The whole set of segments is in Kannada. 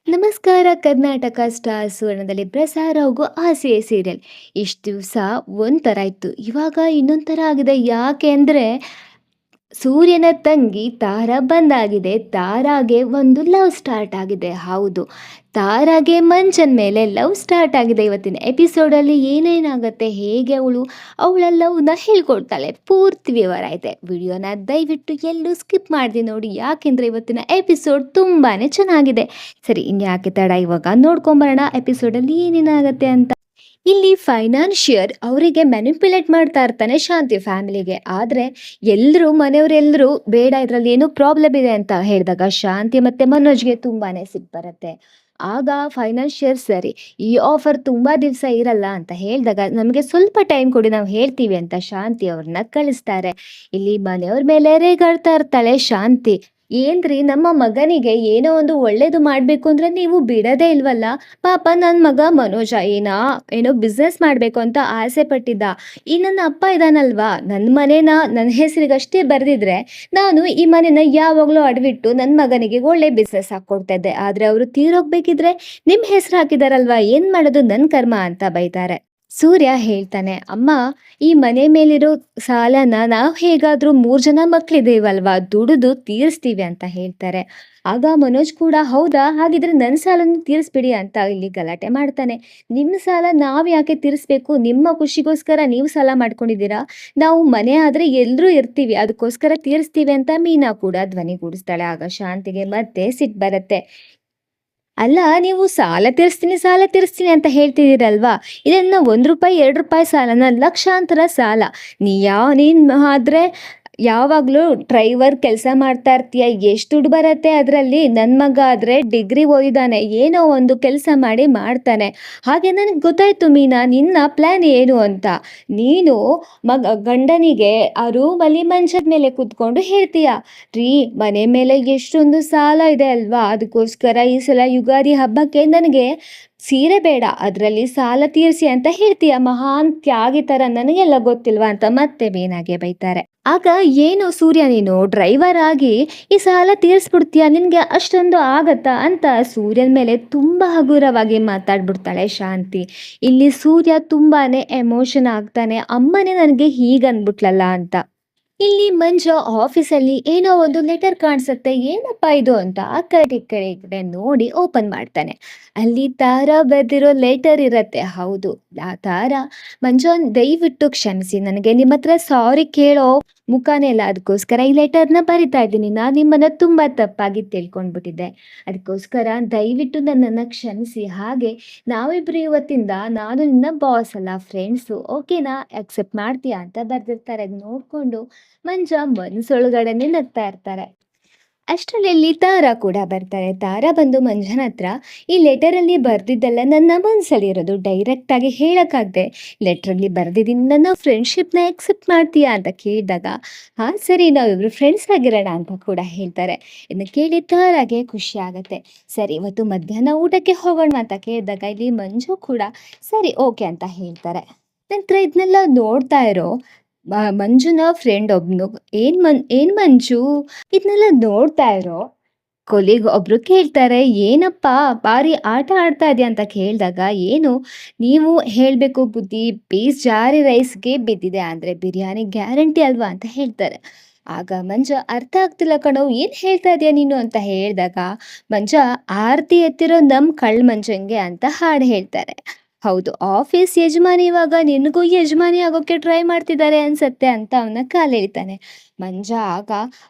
ನಮಸ್ಕಾರ ಕರ್ನಾಟಕ ಸ್ಟಾರ್ ಸುವರ್ಣದಲ್ಲಿ ಪ್ರಸಾರ ಹೋಗೋ ಆಸೆ ಸೀರಿಯಲ್ ಇಷ್ಟು ದಿವಸ ಒಂಥರ ಇತ್ತು. ಇವಾಗ ಇನ್ನೊಂದು ಥರ ಆಗಿದೆ. ಯಾಕೆ ಅಂದರೆ ಸೂರ್ಯನ ತಂಗಿ ತಾರಾ ಬಂದಾಗಿದೆ. ತಾರಾಗೆ ಒಂದು ಲವ್ ಸ್ಟಾರ್ಟ್ ಆಗಿದೆ. ಹೌದು, ತಾರಾಗೆ ಮಂಚನ ಮೇಲೆ ಲವ್ ಸ್ಟಾರ್ಟ್ ಆಗಿದೆ. ಇವತ್ತಿನ ಎಪಿಸೋಡಲ್ಲಿ ಏನೇನಾಗುತ್ತೆ, ಹೇಗೆ ಅವಳ ಲವ್ನ ಹೇಳ್ಕೊಡ್ತಾಳೆ, ಪೂರ್ತಿ ವಿವರ ಐತೆ. ವಿಡಿಯೋನ ದಯವಿಟ್ಟು ಎಲ್ಲೂ ಸ್ಕಿಪ್ ಮಾಡ್ದೆ ನೋಡಿ, ಯಾಕೆಂದರೆ ಇವತ್ತಿನ ಎಪಿಸೋಡ್ ತುಂಬಾ ಚೆನ್ನಾಗಿದೆ. ಸರಿ, ಇನ್ಯಾಕೆ ತಡ, ಇವಾಗ ನೋಡ್ಕೊಂಬರೋಣ ಎಪಿಸೋಡಲ್ಲಿ ಏನೇನಾಗುತ್ತೆ ಅಂತ. ಇಲ್ಲಿ ಫೈನಾನ್ಷಿಯರ್ ಅವರಿಗೆ ಮ್ಯಾನಿಪ್ಯುಲೇಟ್ ಮಾಡ್ತಾ ಇರ್ತಾನೆ ಶಾಂತಿ ಫ್ಯಾಮಿಲಿಗೆ. ಆದರೆ ಎಲ್ಲರೂ ಮನೆಯವರೆಲ್ಲರೂ ಬೇಡ, ಇದರಲ್ಲಿ ಏನೋ ಪ್ರಾಬ್ಲಮ್ ಇದೆ ಅಂತ ಹೇಳಿದಾಗ ಶಾಂತಿ ಮತ್ತು ಮನೋಜ್ಗೆ ತುಂಬಾ ಸಿಟ್ಟು ಬರುತ್ತೆ. ಆಗ ಫೈನಾನ್ಷಿಯರ್ ಸರಿ, ಈ ಆಫರ್ ತುಂಬ ದಿವಸ ಇರಲ್ಲ ಅಂತ ಹೇಳಿದಾಗ ನಮಗೆ ಸ್ವಲ್ಪ ಟೈಮ್ ಕೊಡಿ, ನಾವು ಹೇಳ್ತೀವಿ ಅಂತ ಶಾಂತಿ ಅವ್ರನ್ನ ಕಳಿಸ್ತಾರೆ. ಇಲ್ಲಿ ಮನೆಯವ್ರ ಮೇಲೆ ರೇಗಾಡ್ತಾ ಇರ್ತಾಳೆ ಶಾಂತಿ. ಏನ್ರಿ, ನಮ್ಮ ಮಗನಿಗೆ ಏನೋ ಒಂದು ಒಳ್ಳೇದು ಮಾಡಬೇಕು ಅಂದ್ರೆ ನೀವು ಬಿಡೋದೇ ಇಲ್ವಲ್ಲ. ಪಾಪ ನನ್ನ ಮಗ ಮನೋಜ ಏನೋ ಬಿಸ್ನೆಸ್ ಮಾಡಬೇಕು ಅಂತ ಆಸೆ ಪಟ್ಟಿದ್ದ. ಈ ನನ್ನ ಅಪ್ಪ ಇದಾನಲ್ವಾ, ನನ್ನ ಮನೇನ ನನ್ನ ಹೆಸರಿಗಷ್ಟೇ ಬರೆದಿದ್ರೆ ನಾನು ಈ ಮನೆನ ಯಾವಾಗಲೂ ಅಡವಿಟ್ಟು ನನ್ನ ಮಗನಿಗೆ ಒಳ್ಳೆ ಬಿಸ್ನೆಸ್ ಹಾಕ್ಕೊಡ್ತಾ ಇದ್ದೆ. ಆದರೆ ಅವರು ತೀರೋಗ್ಬೇಕಿದ್ರೆ ನಿಮ್ಮ ಹೆಸರು ಹಾಕಿದಾರಲ್ವಾ, ಏನು ಮಾಡೋದು, ನನ್ನ ಕರ್ಮ ಅಂತ ಬೈತಾರೆ. ಸೂರ್ಯ ಹೇಳ್ತಾನೆ, ಅಮ್ಮ, ಈ ಮನೆ ಮೇಲಿರೋ ಸಾಲನ ನಾವು ಹೇಗಾದ್ರೂ 3 ಜನ ಮಕ್ಳಿದೇವಲ್ವಾ, ದುಡಿದು ತೀರಿಸ್ತೀವಿ ಅಂತ ಹೇಳ್ತಾರೆ. ಆಗ ಮನೋಜ್ ಕೂಡ, ಹೌದಾ, ಹಾಗಿದ್ರೆ ನನ್ನ ಸಾಲನ್ನು ತೀರಿಸ್ಬಿಡಿ ಅಂತ ಇಲ್ಲಿ ಗಲಾಟೆ ಮಾಡ್ತಾನೆ. ನಿಮ್ಮ ಸಾಲ ನಾವು ಯಾಕೆ ತೀರಿಸ್ಬೇಕು, ನಿಮ್ಮ ಖುಷಿಗೋಸ್ಕರ ನೀವು ಸಾಲ ಮಾಡ್ಕೊಂಡಿದ್ದೀರಾ, ನಾವು ಮನೆ ಆದ್ರೆ ಎಲ್ಲರೂ ಇರ್ತೀವಿ, ಅದಕ್ಕೋಸ್ಕರ ತೀರಿಸ್ತೀವಿ ಅಂತ ಮೀನಾ ಕೂಡ ಧ್ವನಿಗೂಡಿಸ್ತಾಳೆ. ಆಗ ಶಾಂತಿಗೆ ಮತ್ತೆ ಸಿಟ್ಟು ಬರುತ್ತೆ. ಅಲ್ಲ, ನೀವು ಸಾಲ ತೀರಿಸ್ತೀನಿ ಅಂತ ಹೇಳ್ತಿದ್ದೀರಲ್ವಾ, ಇದನ್ನ ₹1 ₹2 ಸಾಲನ, ಲಕ್ಷಾಂತರ ಸಾಲ. ನೀನ್ ಆದ್ರೆ ಯಾವಾಗಲೂ ಡ್ರೈವರ್ ಕೆಲಸ ಮಾಡ್ತಾ ಇರ್ತೀಯ, ಎಷ್ಟು ದುಡ್ಡು ಬರುತ್ತೆ ಅದರಲ್ಲಿ. ನನ್ನ ಮಗ ಆದರೆ ಡಿಗ್ರಿ ಓದಿದ್ದಾನೆ, ಏನೋ ಒಂದು ಕೆಲಸ ಮಾಡಿ ಮಾಡ್ತಾನೆ. ಹಾಗೆ ನನಗೆ ಗೊತ್ತಾಯ್ತು ಮೀನಾ, ನಿನ್ನ ಪ್ಲ್ಯಾನ್ ಏನು ಅಂತ. ನೀನು ಗಂಡನಿಗೆ ಆ ರೂಮಲ್ಲಿ ಮಂಚದ ಮೇಲೆ ಕೂತ್ಕೊಂಡು ಹೇಳ್ತೀಯ, ರೀ, ಮನೆ ಮೇಲೆ ಎಷ್ಟೊಂದು ಸಾಲ ಇದೆ ಅಲ್ವಾ, ಅದಕ್ಕೋಸ್ಕರ ಈ ಸಲ ಯುಗಾದಿ ಹಬ್ಬಕ್ಕೆ ನನಗೆ ಸೀರೆ ಬೇಡ, ಅದರಲ್ಲಿ ಸಾಲ ತೀರಿಸಿ ಅಂತ ಹೇಳ್ತೀಯ. ಮಹಾನ್ ತ್ಯಾಗಿ ಥರ, ನನಗೆಲ್ಲ ಗೊತ್ತಿಲ್ವಾ ಅಂತ ಮತ್ತೆ ಮೀನಾಗೆ ಬೈತಾರೆ. ಆಗ ಏನು ಸೂರ್ಯ, ನೀನು ಡ್ರೈವರ್ ಆಗಿ ಈ ಸಾಲ ತೀರಿಸ್ಬಿಡ್ತೀಯ, ನಿನಗೆ ಅಷ್ಟೊಂದು ಆಗತ್ತಾ ಅಂತ ಸೂರ್ಯನ ಮೇಲೆ ತುಂಬ ಹಗುರವಾಗಿ ಮಾತಾಡ್ಬಿಡ್ತಾಳೆ ಶಾಂತಿ. ಇಲ್ಲಿ ಸೂರ್ಯ ತುಂಬಾನೇ ಎಮೋಷನ್ ಆಗ್ತಾನೆ, ಅಮ್ಮನೇ ನನಗೆ ಹೀಗನ್ಬಿಟ್ಲಲ್ಲ ಅಂತ. ಇಲ್ಲಿ ಮಂಜು ಆಫೀಸಲ್ಲಿ ಏನೋ ಒಂದು ಲೆಟರ್ ಕಾಣಿಸುತ್ತೆ, ಏನಪ್ಪಾ ಇದು ಅಂತ ಆ ಕಡೆ ಈ ಕಡೆ ಈ ಕಡೆ ನೋಡಿ ಓಪನ್ ಮಾಡ್ತಾನೆ. ಅಲ್ಲಿ ತಾರಾ ಬರೆದಿರೋ ಲೆಟರ್ ಇರತ್ತೆ. ಹೌದು, ಆ ತಾರಾ, ಮಂಜು ದಯವಿಟ್ಟು ಕ್ಷಮಿಸಿ, ನನಗೆ ನಿಮ್ಮ ಹತ್ರ ಸಾರಿ ಕೇಳೋ ಮುಖಾನೇ ಇಲ್ಲ, ಅದಕ್ಕೋಸ್ಕರ ಈ ಲೆಟರ್ನ ಬರಿತಾ ಇದ್ದೀನಿ. ನಾನು ನಿಮ್ಮನ್ನ ತುಂಬಾ ತಪ್ಪಾಗಿ ತಿಳ್ಕೊಂಡ್ಬಿಟ್ಟಿದ್ದೆ, ಅದಕ್ಕೋಸ್ಕರ ದಯವಿಟ್ಟು ನನ್ನನ್ನು ಕ್ಷಮಿಸಿ. ಹಾಗೆ ನಾವಿಬ್ರು ಇವತ್ತಿಂದ ನಾನು ನಿನ್ನ ಬಾಸ್ ಅಲ್ಲ, ಫ್ರೆಂಡ್ಸು, ಓಕೆನಾ, ಅಕ್ಸೆಪ್ಟ್ ಮಾಡ್ತೀಯಾ ಅಂತ ಬರ್ದಿರ್ತಾರೆ. ಅದ್ ನೋಡ್ಕೊಂಡು ಮಂಜ ಮನ್ಸೊಳಗಡೆನೆ ನಗ್ತಾ ಇರ್ತಾರೆ. ಅಷ್ಟರಲ್ಲಿ ತಾರಾ ಕೂಡ ಬರ್ತಾರೆ. ತಾರಾ ಬಂದು ಮಂಜನ ಹತ್ರ, ಈ ಲೆಟರಲ್ಲಿ ಬರ್ದಿದ್ದೆಲ್ಲ ನನ್ನ ಮನಸ್ಸಲ್ಲಿರೋದು, ಡೈರೆಕ್ಟಾಗಿ ಹೇಳೋಕ್ಕಾಗದೆ ಲೆಟ್ರಲ್ಲಿ ಬರ್ದಿದ್ದೀನಿ, ನನ್ನ ಫ್ರೆಂಡ್ಶಿಪ್ನ ಎಕ್ಸೆಪ್ಟ್ ಮಾಡ್ತೀಯಾ ಅಂತ ಕೇಳಿದಾಗ, ಹಾಂ ಸರಿ, ನಾವಿಬ್ರು ಫ್ರೆಂಡ್ಸ್ ಆಗಿರೋಣ ಅಂತ ಕೂಡ ಹೇಳ್ತಾರೆ. ಇನ್ನು ಕೇಳಿ ತಾರಾಗೆ ಖುಷಿ ಆಗುತ್ತೆ. ಸರಿ, ಇವತ್ತು ಮಧ್ಯಾಹ್ನ ಊಟಕ್ಕೆ ಹೋಗೋಣ ಅಂತ ಕೇಳಿದಾಗ ಇಲ್ಲಿ ಮಂಜು ಕೂಡ ಸರಿ ಓಕೆ ಅಂತ ಹೇಳ್ತಾರೆ. ನಂತರ ಇದನ್ನೆಲ್ಲ ನೋಡ್ತಾ ಇರೋ ಮಂಜುನ ಫ್ರೆಂಡ್ ಒಬ್ನು, ಏನ್ ಮಂಜು, ಇದನ್ನೆಲ್ಲ ನೋಡ್ತಾ ಇರೋ ಕೊಲಿಗ್ ಒಬ್ರು ಕೇಳ್ತಾರೆ, ಏನಪ್ಪ ಭಾರಿ ಆಟ ಆಡ್ತಾ ಇದೆಯಾ ಅಂತ ಕೇಳಿದಾಗ, ಏನು, ನೀವು ಹೇಳಬೇಕು ಬುದ್ಧಿ, ಪೀಸ್ ಜಾರಿ ರೈಸ್ಗೆ ಬಿದ್ದಿದೆ ಅಂದರೆ ಬಿರಿಯಾನಿ ಗ್ಯಾರಂಟಿ ಅಲ್ವಾ ಅಂತ ಹೇಳ್ತಾರೆ. ಆಗ ಮಂಜ, ಅರ್ಥ ಆಗ್ತಿಲ್ಲ ಕಣೋ, ಏನು ಹೇಳ್ತಾ ಇದೆಯಾ ನೀನು ಅಂತ ಹೇಳಿದಾಗ ಮಂಜ, ಆರತಿ ಎತ್ತಿರೋ ನಮ್ಮ ಮಂಜಂಗೆ ಅಂತ ಹಾಡು ಹೇಳ್ತಾರೆ. ಹೌದು, ಆಫೀಸ್ ಯಜಮಾನಿ ಇವಾಗ ನಿನಗೂ ಯಜಮಾನಿ ಆಗೋಕೆ ಟ್ರೈ ಮಾಡ್ತಿದ್ದಾರೆ ಅನ್ಸತ್ತೆ ಅಂತ ಅವನ ಕಾಲೆಳಿತಾನೆ. ಮಂಜ ಆಗ,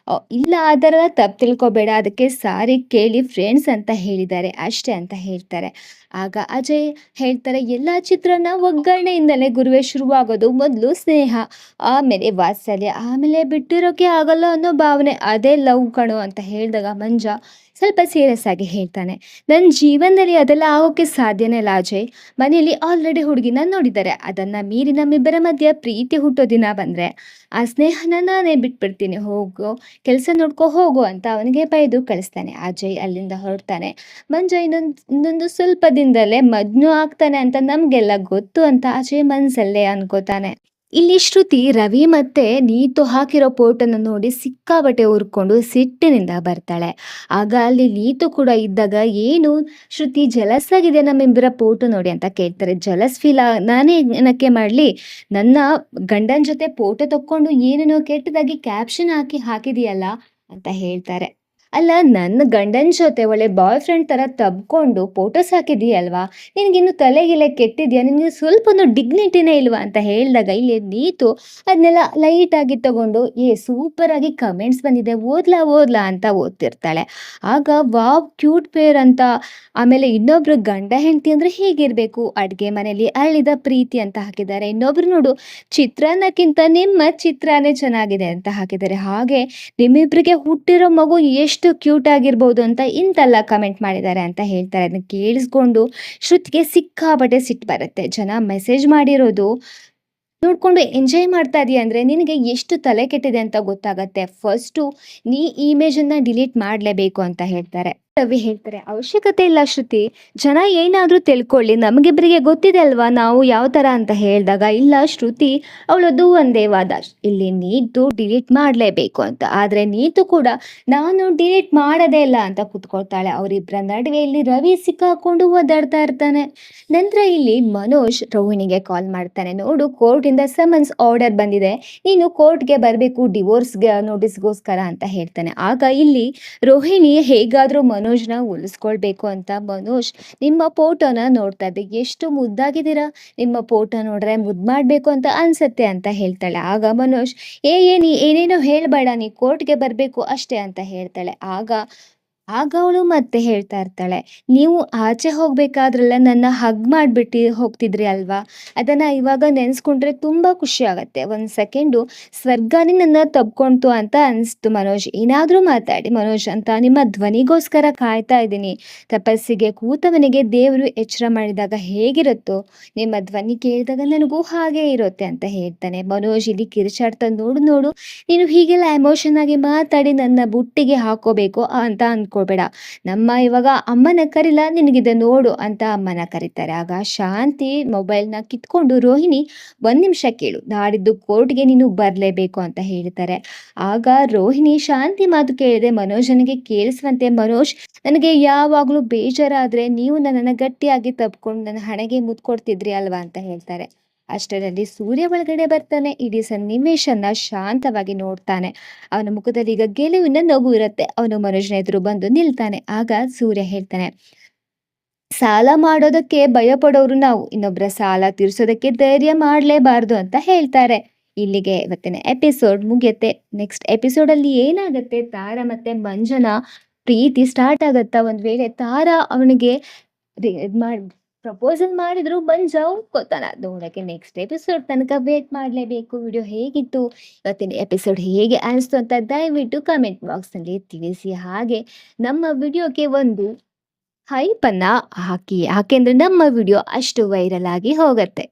ಇಲ್ಲ, ಅದರ ತಪ್ಪು ತಿಳ್ಕೊಬೇಡ, ಅದಕ್ಕೆ ಸಾರಿ ಕೇಳಿ ಫ್ರೆಂಡ್ಸ್ ಅಂತ ಹೇಳಿದ್ದಾರೆ ಅಷ್ಟೇ ಅಂತ ಹೇಳ್ತಾರೆ. ಆಗ ಅಜಯ್ ಹೇಳ್ತಾರೆ, ಎಲ್ಲ ಚಿತ್ರಾನ್ನ ಒಗ್ಗರಣೆಯಿಂದಲೇ ಗುರುವೇ ಶುರುವಾಗೋದು. ಮೊದಲು ಸ್ನೇಹ, ಆಮೇಲೆ ವಾತ್ಸಲ್ಯ, ಆಮೇಲೆ ಬಿಟ್ಟಿರೋಕೆ ಆಗಲ್ಲ ಅನ್ನೋ ಭಾವನೆ, ಅದೇ ಲವ್ ಕಣೋ ಅಂತ ಹೇಳಿದಾಗ ಮಂಜ ಸ್ವಲ್ಪ ಸೀರಿಯಸ್ ಆಗಿ ಹೇಳ್ತಾನೆ, ನನ್ನ ಜೀವನದಲ್ಲಿ ಅದೆಲ್ಲ ಆಗೋಕೆ ಸಾಧ್ಯನೇ ಇಲ್ಲ ಅಜಯ್. ಮನೆಯಲ್ಲಿ ಆಲ್ರೆಡಿ ಹುಡುಗಿನ ನೋಡಿದ್ದಾರೆ, ಅದನ್ನ ಮೀರಿ ನಮ್ಮಿಬ್ಬರ ಮಧ್ಯೆ ಪ್ರೀತಿ ಹುಟ್ಟೋ ದಿನ ಬಂದ್ರೆ ಆ ಸ್ನೇಹನ ನಾನೇ ಬಿಟ್ಬಿಡ್ತೀನಿ, ಹೋಗು, ಕೆಲಸ ನೋಡ್ಕೊ ಹೋಗು ಅಂತ ಅವನಿಗೆ ಬೈದು ಕಳಿಸ್ತಾನೆ. ಅಜಯ್ ಅಲ್ಲಿಂದ ಹೊರಡ್ತಾನೆ. ಮಂಜ ಇನ್ನೊಂದು ಸ್ವಲ್ಪ ದಿನದಲ್ಲೇ ಮಜ್ನು ಆಗ್ತಾನೆ ಅಂತ ನಮಗೆಲ್ಲ ಗೊತ್ತು ಅಂತ ಅಜಯ್ ಮನಸ್ಸಲ್ಲೇ ಅನ್ಕೋತಾನೆ. ಇಲ್ಲಿ ಶ್ರುತಿ ರವಿ ಮತ್ತೆ ನೀತು ಹಾಕಿರೋ ಫೋಟೋನ ನೋಡಿ ಸಿಕ್ಕಾಪಟ್ಟೆ ಉರ್ಕೊಂಡು ಸಿಟ್ಟಿನಿಂದ ಬರ್ತಾಳೆ. ಆಗ ಅಲ್ಲಿ ನೀತು ಕೂಡ ಇದ್ದಾಗ, ಏನು ಶ್ರುತಿ ಜಲಸ್ ಆಗಿದೆ ನಮ್ಮಿಬ್ಬರ ಫೋಟೋ ನೋಡಿ ಅಂತ ಕೇಳ್ತಾರೆ. ಜಲಸ್ ಫೀಲ್ ನಾನೇ ಏನಕ್ಕೆ ಮಾಡ್ಲಿ, ನನ್ನ ಗಂಡನ ಜೊತೆ ಫೋಟೋ ತಕ್ಕೊಂಡು ಏನೇನೋ ಕೆಟ್ಟದಾಗಿ ಕ್ಯಾಪ್ಷನ್ ಹಾಕಿದೀಯಲ್ಲ ಅಂತ ಹೇಳ್ತಾರೆ. ಅಲ್ಲ, ನನ್ನ ಗಂಡನ ಜೊತೆ ಒಳ್ಳೆ ಬಾಯ್ ಫ್ರೆಂಡ್ ತರ ತಬ್ಕೊಂಡು ಫೋಟೋಸ್ ಹಾಕಿದೀಯಲ್ವಾ, ನಿನ್ಗಿನ್ನು ತಲೆಗಿಲೆ ಕೆಟ್ಟಿದ್ಯಾ, ನಿನ್ಗೆ ಸ್ವಲ್ಪನೂ ಡಿಗ್ನಿಟಿನೇ ಇಲ್ವಾ ಅಂತ ಹೇಳಿದಾಗ ಇಲ್ಲಿ ನೀತು ಅದನ್ನೆಲ್ಲ ಲೈಟ್ ಆಗಿ ತಗೊಂಡು ಸೂಪರ್ ಆಗಿ ಕಮೆಂಟ್ಸ್ ಬಂದಿದೆ, ಓದ್ಲಾ ಓದ್ಲಾ ಅಂತ ಓದ್ತಿರ್ತಾಳೆ. ಆಗ ವಾವ್ ಕ್ಯೂಟ್ ಪೇರ್ ಅಂತ, ಆಮೇಲೆ ಇನ್ನೊಬ್ರು ಗಂಡ ಹೆಂಡತಿ ಅಂದ್ರೆ ಹೀಗಿರ್ಬೇಕು, ಅಡ್ಗೆ ಮನೇಲಿ ಅರಳಿದ ಪ್ರೀತಿ ಅಂತ ಹಾಕಿದ್ದಾರೆ. ಇನ್ನೊಬ್ರು ನೋಡು, ಚಿತ್ರಾನ್ನಕ್ಕಿಂತ ನಿಮ್ಮ ಚಿತ್ರಾನೇ ಚೆನ್ನಾಗಿದೆ ಅಂತ ಹಾಕಿದ್ದಾರೆ. ಹಾಗೆ ನಿಮ್ಮಿಬ್ರಿಗೆ ಹುಟ್ಟಿರೋ ಮಗು ಎಷ್ಟು ಕ್ಯೂಟ್ ಆಗಿರ್ಬೋದು ಅಂತ ಇಂತೆಲ್ಲ ಕಮೆಂಟ್ ಮಾಡಿದ್ದಾರೆ ಅಂತ ಹೇಳ್ತಾರೆ. ಅದನ್ನ ಕೇಳಿಸ್ಕೊಂಡು ಶ್ರುತಿಗೆ ಸಿಕ್ಕಾಪಟ್ಟೆ ಸಿಟ್ಟು ಬರುತ್ತೆ. ಜನ ಮೆಸೇಜ್ ಮಾಡಿರೋದು ನೋಡ್ಕೊಂಡು ಎಂಜಾಯ್ ಮಾಡ್ತಾ ಇದೀಯ ಅಂದ್ರೆ ನಿನಗೆ ಎಷ್ಟು ತಲೆ ಕೆಟ್ಟಿದೆ ಅಂತ ಗೊತ್ತಾಗತ್ತೆ. ಫಸ್ಟು ನೀ ಈ ಇಮೇಜನ್ನ ಡಿಲೀಟ್ ಮಾಡಲೇಬೇಕು ಅಂತ ಹೇಳ್ತಾರೆ. ರವಿ ಹೇಳ್ತಾರೆ, ಅವಶ್ಯಕತೆ ಇಲ್ಲ ಶ್ರುತಿ, ಜನ ಏನಾದ್ರೂ ತಿಳ್ಕೊಳ್ಳಿ, ನಮಗಿಬ್ಬರಿಗೆ ಗೊತ್ತಿದೆ ಅಲ್ವಾ ನಾವು ಯಾವ ತರ ಅಂತ ಹೇಳಿದಾಗ, ಇಲ್ಲ ಶ್ರುತಿ ಅವಳದು ಒಂದೇ ವಾದ, ಇಲ್ಲಿ ನೀತು ಡಿಲೀಟ್ ಮಾಡಲೇಬೇಕು ಅಂತ. ಆದ್ರೆ ನೀತು ಕೂಡ ನಾನು ಡಿಲೀಟ್ ಮಾಡೋದೇ ಇಲ್ಲ ಅಂತ ಕುತ್ಕೊಳ್ತಾಳೆ. ಅವರಿಬ್ಬರ ನಡುವೆ ಇಲ್ಲಿ ರವಿ ಸಿಕ್ಕಾಕೊಂಡು ಓದಾಡ್ತಾ ಇರ್ತಾನೆ. ನಂತರ ಇಲ್ಲಿ ಮನೋಜ್ ರೋಹಿಣಿಗೆ ಕಾಲ್ ಮಾಡ್ತಾನೆ, ನೋಡು ಕೋರ್ಟಿಂದ ಸಮನ್ಸ್ ಆರ್ಡರ್ ಬಂದಿದೆ, ನೀನು ಕೋರ್ಟ್ಗೆ ಬರಬೇಕು ಡಿವೋರ್ಸ್ಗೆ ನೋಟಿಸ್ಗೋಸ್ಕರ ಅಂತ ಹೇಳ್ತಾನೆ. ಆಗ ಇಲ್ಲಿ ರೋಹಿಣಿ ಹೇಗಾದ್ರೂ ಮನೋಜ್ನ ಉಳಿಸ್ಕೊಳ್ಬೇಕು ಅಂತ, ಮನೋಜ್ ನಿಮ್ಮ ಫೋಟೋನ ನೋಡ್ತಾ ಇದ್ದೆ, ಎಷ್ಟು ಮುದ್ದಾಗಿದ್ದೀರಾ, ನಿಮ್ಮ ಫೋಟೋ ನೋಡ್ರೆ ಮುದ್ದು ಮಾಡಬೇಕು ಅಂತ ಅನ್ಸತ್ತೆ ಅಂತ ಹೇಳ್ತಾಳೆ. ಆಗ ಮನೋಜ್ ಏನೇನೋ ಹೇಳ್ಬೇಡ, ನೀ ಕೋರ್ಟ್ಗೆ ಬರಬೇಕು ಅಷ್ಟೇ ಅಂತ ಹೇಳ್ತಾಳೆ. ಆಗ ಆಗ ಅವಳು ಮತ್ತೆ ಹೇಳ್ತಾ ಇರ್ತಾಳೆ, ನೀವು ಆಚೆ ಹೋಗ್ಬೇಕಾದ್ರೆಲ್ಲ ನನ್ನ ಹಗ್ ಮಾಡ್ಬಿಟ್ಟು ಹೋಗ್ತಿದ್ರಿ ಅಲ್ವಾ, ಅದನ್ನ ಇವಾಗ ನೆನ್ಸ್ಕೊಂಡ್ರೆ ತುಂಬಾ ಖುಷಿ ಆಗತ್ತೆ. ಒಂದ್ ಸೆಕೆಂಡು ಸ್ವರ್ಗಾನೇ ನನ್ನ ತಬ್ಕೊಂತು ಅಂತ ಅನ್ಸ್ತು ಮನೋಜ್, ಏನಾದ್ರೂ ಮಾತಾಡಿ ಮನೋಜ್ ಅಂತ ನಿಮ್ಮ ಧ್ವನಿಗೋಸ್ಕರ ಕಾಯ್ತಾ ಇದ್ದೀನಿ. ತಪಸ್ಸಿಗೆ ಕೂತವನಿಗೆ ದೇವರು ಎಚ್ಚರ ಮಾಡಿದಾಗ ಹೇಗಿರುತ್ತೋ, ನಿಮ್ಮ ಧ್ವನಿ ಕೇಳಿದಾಗ ನನಗೂ ಹಾಗೆ ಇರುತ್ತೆ ಅಂತ ಹೇಳ್ತಾನೆ. ಮನೋಜ್ ಇಲ್ಲಿ ಕಿರ್ಚಾಡ್ತಾ, ನೋಡು ನೋಡು, ನೀನು ಹೀಗೆಲ್ಲ ಎಮೋಷನ್ ಆಗಿ ಮಾತಾಡಿ ನನ್ನ ಬುಟ್ಟಿಗೆ ಹಾಕೋಬೇಕು ಅಂತ ಅನ್ಕೋಬೇಡ, ನಮ್ಮ ಇವಾಗ ಅಮ್ಮನ ಕರಿಲ್ಲ, ನಿನಗಿದೆ ನೋಡು ಅಂತ ಅಮ್ಮನ ಕರೀತಾರೆ. ಆಗ ಶಾಂತಿ ಮೊಬೈಲ್ನ ಕಿತ್ಕೊಂಡು, ರೋಹಿಣಿ ಒಂದ್ ನಿಮಿಷ ಕೇಳು, ನಾಡಿದ್ದು ಕೋರ್ಟ್ಗೆ ನೀನು ಬರ್ಲೇಬೇಕು ಅಂತ ಹೇಳ್ತಾರೆ. ಆಗ ರೋಹಿಣಿ ಶಾಂತಿ ಮಾತು ಕೇಳಿದೆ ಮನೋಜನಿಗೆ ಕೇಳಿಸುವಂತೆ, ಮನೋಜ್ ನನಗೆ ಯಾವಾಗ್ಲೂ ಬೇಜಾರಾದ್ರೆ ನೀವು ನನ್ನನ್ನ ಗಟ್ಟಿಯಾಗಿ ತಬ್ಕೊಂಡು ನನ್ನ ಹಣೆಗೆ ಮುತ್ಕೊಡ್ತಿದ್ರಿ ಅಲ್ವಾ ಅಂತ ಹೇಳ್ತಾರೆ. ಅಷ್ಟರಲ್ಲಿ ಸೂರ್ಯ ಒಳಗಡೆ ಬರ್ತಾನೆ. ಇಡೀ ಸನ್ನಿವೇಶನ ಶಾಂತವಾಗಿ ನೋಡ್ತಾನೆ. ಅವನ ಮುಖದಲ್ಲಿ ಈಗ ಗೆಲುವಿನ ನಗು ಇರುತ್ತೆ. ಅವನು ಮನೋಜನ ಎದುರು ಬಂದು ನಿಲ್ತಾನೆ. ಆಗ ಸೂರ್ಯ ಹೇಳ್ತಾನೆ, ಸಾಲ ಮಾಡೋದಕ್ಕೆ ಭಯ ಪಡೋರು ನಾವು, ಇನ್ನೊಬ್ಬರ ಸಾಲ ತೀರ್ಸೋದಕ್ಕೆ ಧೈರ್ಯ ಮಾಡ್ಲೇಬಾರ್ದು ಅಂತ ಹೇಳ್ತಾರೆ. ಇಲ್ಲಿಗೆ ಇವತ್ತಿನ ಎಪಿಸೋಡ್ ಮುಗಿಯುತ್ತೆ. ನೆಕ್ಸ್ಟ್ ಎಪಿಸೋಡ್ ಅಲ್ಲಿ ಏನಾಗುತ್ತೆ, ತಾರಾ ಮತ್ತೆ ಮಂಜನ ಪ್ರೀತಿ ಸ್ಟಾರ್ಟ್ ಆಗತ್ತಾ, ಒಂದ್ ವೇಳೆ ತಾರಾ ಅವನಿಗೆ ಇದ್ ಮಾಡಿ ಪ್ರಪೋಸಲ್ ಮಾಡಿದ್ರು ಮಂಜ ಒಪ್ಕೋತಾನ, ನೋಡಕ್ಕೆ ನೆಕ್ಸ್ಟ್ ಎಪಿಸೋಡ್ ತನಕ ವೇಟ್ ಮಾಡ್ಲೇಬೇಕು. ವಿಡಿಯೋ ಹೇಗಿತ್ತು, ಇವತ್ತಿನ ಎಪಿಸೋಡ್ ಹೇಗೆ ಅನಿಸ್ತು ಅಂತ ದಯವಿಟ್ಟು ಕಮೆಂಟ್ ಬಾಕ್ಸ್ ನಲ್ಲಿ ತಿಳಿಸಿ. ಹಾಗೆ ನಮ್ಮ ವಿಡಿಯೋಗೆ ಒಂದು ಹೈಪ್ ಅನ್ನ ಹಾಕಿ, ಯಾಕೆಂದ್ರೆ ನಮ್ಮ ವಿಡಿಯೋ ಅಷ್ಟು ವೈರಲ್ ಆಗಿ ಹೋಗತ್ತೆ.